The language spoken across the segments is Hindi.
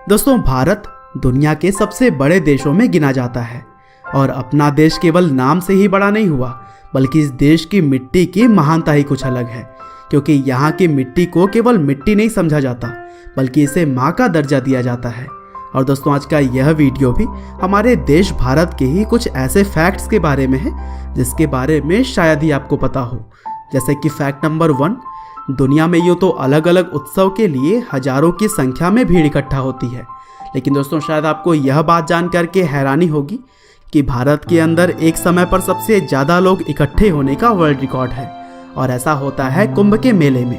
दोस्तों, भारत दुनिया के सबसे बड़े देशों में गिना जाता है और अपना देश केवल नाम से ही बड़ा नहीं हुआ, बल्कि इस देश की मिट्टी की महानता ही कुछ अलग है। क्योंकि यहाँ की मिट्टी को केवल मिट्टी नहीं समझा जाता, बल्कि इसे माँ का दर्जा दिया जाता है। और दोस्तों, आज का यह वीडियो भी हमारे देश भारत के ही कुछ ऐसे फैक्ट्स के बारे में है जिसके बारे में शायद ही आपको पता हो। जैसे कि फैक्ट नंबर 1, दुनिया में यूँ तो अलग अलग उत्सव के लिए हजारों की संख्या में भीड़ इकट्ठा होती है, लेकिन दोस्तों शायद आपको यह बात जान करके हैरानी होगी कि भारत के अंदर एक समय पर सबसे ज़्यादा लोग इकट्ठे होने का वर्ल्ड रिकॉर्ड है। और ऐसा होता है कुंभ के मेले में।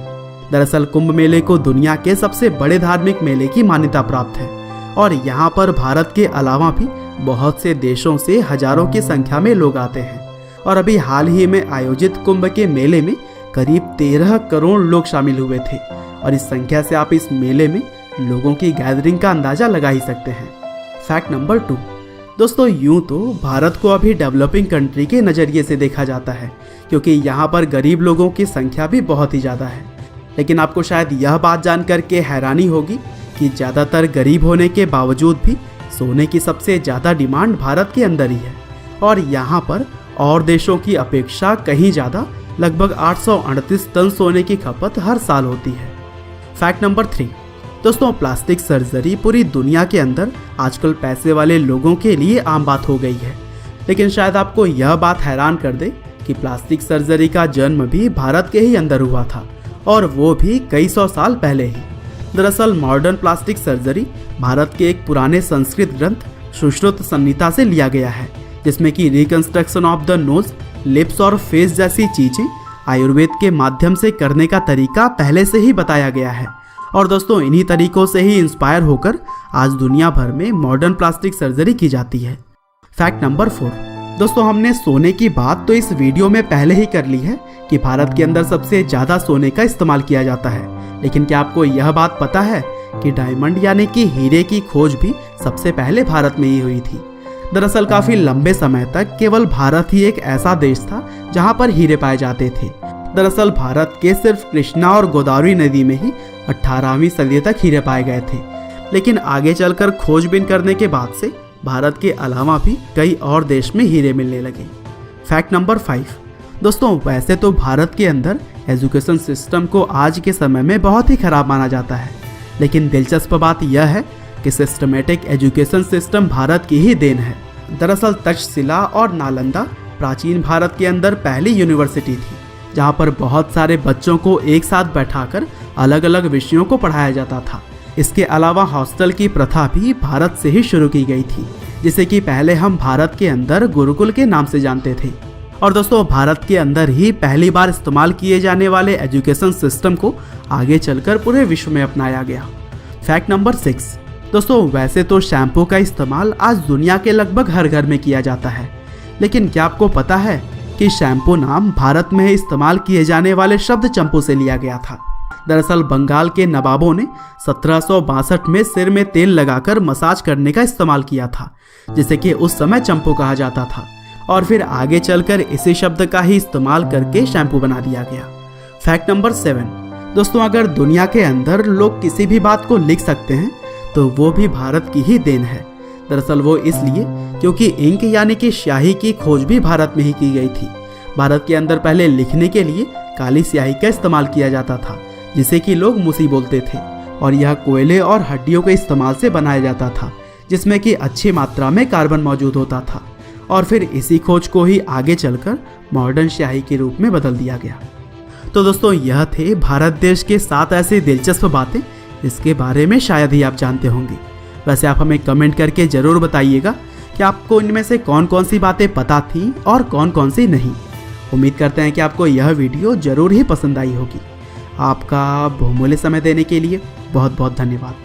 दरअसल कुंभ मेले को दुनिया के सबसे बड़े धार्मिक मेले की मान्यता प्राप्त है और यहाँ पर भारत के अलावा भी बहुत से देशों से हजारों की संख्या में लोग आते हैं। और अभी हाल ही में आयोजित कुंभ के मेले में करीब 13 करोड़ लोग शामिल हुए थे और इस संख्या से आप इस मेले में लोगों की गैदरिंग का अंदाजा लगा ही सकते हैं। फैक्ट नंबर 2, दोस्तों यूं तो भारत को अभी डेवलपिंग कंट्री के नज़रिए से देखा जाता है, क्योंकि यहाँ पर गरीब लोगों की संख्या भी बहुत ही ज़्यादा है। लेकिन आपको शायद यह बात जानकर के हैरानी होगी कि ज़्यादातर गरीब होने के बावजूद भी सोने की सबसे ज़्यादा डिमांड भारत के अंदर ही है और यहाँ पर और देशों की अपेक्षा कहीं ज़्यादा लगभग 838 टन सोने की खपत हर साल होती है। फैक्ट नंबर 3, दोस्तों प्लास्टिक सर्जरी पूरी दुनिया के अंदर आजकल पैसे वाले लोगों के लिए आम बात हो गई है। लेकिन शायद आपको यह बात हैरान कर दे कि प्लास्टिक सर्जरी का जन्म भी भारत के ही अंदर हुआ था और वो भी कई सौ साल पहले ही। दरअसल मॉडर्न प्लास्टिक सर्जरी भारत के एक पुराने संस्कृत ग्रंथ सुश्रुत संहिता से लिया गया है, जिसमें कि reconstruction of the nose, lips और फेस जैसी चीजें आयुर्वेद के माध्यम से करने का तरीका पहले से ही बताया गया है। और दोस्तों इन्हीं तरीकों से ही इंस्पायर होकर आज दुनिया भर में मॉडर्न प्लास्टिक सर्जरी की जाती है। फैक्ट नंबर 4, दोस्तों हमने सोने की बात तो इस वीडियो में पहले ही कर ली है कि भारत के अंदर सबसे ज़्यादा सोने का इस्तेमाल किया जाता है। लेकिन क्या आपको यह बात पता है कि डायमंड यानी कि हीरे की खोज भी सबसे पहले भारत में ही हुई थी। दरअसल काफ़ी लंबे समय तक केवल भारत ही एक ऐसा देश था जहाँ पर हीरे पाए जाते थे। दरअसल भारत के सिर्फ कृष्णा और गोदावरी नदी में ही 18वीं सदी तक हीरे पाए गए थे। लेकिन आगे चलकर खोजबीन करने के बाद से भारत के अलावा भी कई और देश में हीरे मिलने लगे। फैक्ट नंबर 5, दोस्तों वैसे तो भारत के अंदर एजुकेशन सिस्टम को आज के समय में बहुत ही खराब माना जाता है, लेकिन दिलचस्प बात यह है कि सिस्टमेटिक एजुकेशन सिस्टम भारत की ही देन है। दरअसल तक्षशिला और नालंदा प्राचीन भारत के अंदर पहली यूनिवर्सिटी थी जहाँ पर बहुत सारे बच्चों को एक साथ बैठाकर अलग अलग विषयों को पढ़ाया जाता था। इसके अलावा हॉस्टल की प्रथा भी भारत से ही शुरू की गई थी, जिसे कि पहले हम भारत के अंदर गुरुकुल के नाम से जानते थे। और दोस्तों भारत के अंदर ही पहली बार इस्तेमाल किए जाने वाले एजुकेशन सिस्टम को आगे चलकर पूरे विश्व में अपनाया गया। फैक्ट नंबर 6, दोस्तों वैसे तो शैम्पू का इस्तेमाल आज दुनिया के लगभग हर घर में किया जाता है, लेकिन क्या आपको पता है कि शैम्पू नाम भारत में इस्तेमाल किए जाने वाले शब्द चंपू से लिया गया था। दरअसल बंगाल के नवाबों ने 1762 में सिर में तेल लगाकर मसाज करने का इस्तेमाल किया था, जिसे कि उस समय चंपू कहा जाता था और फिर आगे चलकर इसी शब्द का ही इस्तेमाल करके शैम्पू बना दिया गया। फैक्ट नंबर 7, दोस्तों अगर दुनिया के अंदर लोग किसी भी बात को लिख सकते हैं तो वो भी भारत की ही देन है। दरअसल वो इसलिए क्योंकि इंक यानी कि स्याही की खोज भी भारत में ही की गई थी। भारत के अंदर पहले लिखने के लिए काली स्याही का इस्तेमाल किया जाता था, जिसे कि लोग मुसी बोलते थे, और यह कोयले और हड्डियों के इस्तेमाल से बनाया जाता था, जिसमें कि अच्छी मात्रा में कार्बन मौजूद होता था। और फिर इसी खोज को ही आगे चलकर मॉडर्न स्याही के रूप में बदल दिया गया। तो दोस्तों यह थे भारत देश के 7 ऐसी दिलचस्प बातें इसके बारे में शायद ही आप जानते होंगे। वैसे आप हमें कमेंट करके ज़रूर बताइएगा कि आपको इनमें से कौन कौन सी बातें पता थी और कौन कौन सी नहीं। उम्मीद करते हैं कि आपको यह वीडियो ज़रूर ही पसंद आई होगी। आपका बहुमूल्य समय देने के लिए बहुत बहुत धन्यवाद।